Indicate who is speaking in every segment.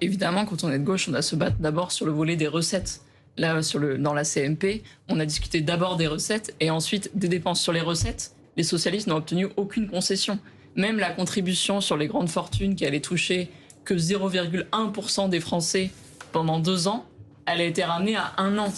Speaker 1: Évidemment, quand on est de gauche, on doit se battre d'abord sur le volet des recettes. Là, dans la CMP, on a discuté d'abord des recettes et ensuite des dépenses. Sur les recettes, les socialistes n'ont obtenu aucune concession. Même la contribution sur les grandes fortunes qui allait toucher que 0,1% des Français pendant 2 ans, elle a été ramenée à 1 an.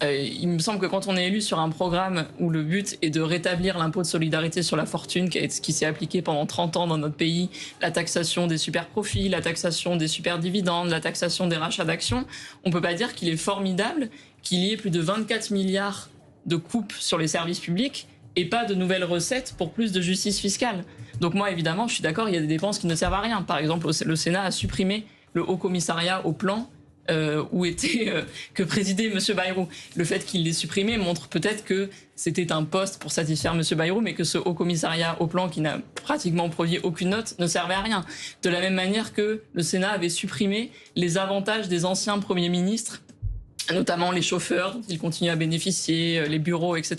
Speaker 1: Il me semble que quand on est élu sur un programme où le but est de rétablir l'impôt de solidarité sur la fortune qui s'est appliqué pendant 30 ans dans notre pays, la taxation des super profits, la taxation des super dividendes, la taxation des rachats d'actions, on ne peut pas dire qu'il est formidable qu'il y ait plus de 24 milliards de coupes sur les services publics et pas de nouvelles recettes pour plus de justice fiscale. Donc moi, évidemment, je suis d'accord, il y a des dépenses qui ne servent à rien. Par exemple, le Sénat a supprimé le Haut Commissariat au Plan que présidait M. Bayrou. Le fait qu'il l'ait supprimé montre peut-être que c'était un poste pour satisfaire M. Bayrou, mais que ce Haut Commissariat au Plan, qui n'a pratiquement produit aucune note, ne servait à rien. De la même manière que le Sénat avait supprimé les avantages des anciens premiers ministres, notamment les chauffeurs dont ils continuent à bénéficier, les bureaux, etc.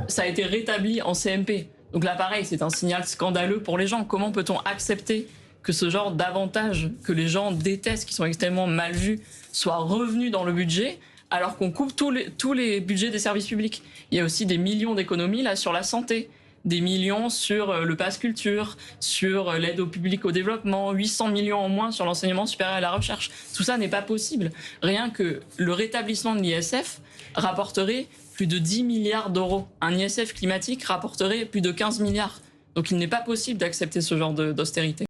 Speaker 1: Ça a été rétabli en CMP. Donc là, pareil, c'est un signal scandaleux pour les gens. Comment peut-on accepter que ce genre d'avantages que les gens détestent, qui sont extrêmement mal vus, soient revenus dans le budget, alors qu'on coupe tous les budgets des services publics. Il y a aussi des millions d'économies là sur la santé, des millions sur le pass culture, sur l'aide au public au développement, 800 millions en moins sur l'enseignement supérieur et la recherche. Tout ça n'est pas possible. Rien que le rétablissement de l'ISF rapporterait plus de 10 milliards d'euros. Un ISF climatique rapporterait plus de 15 milliards. Donc il n'est pas possible d'accepter ce genre d'austérité.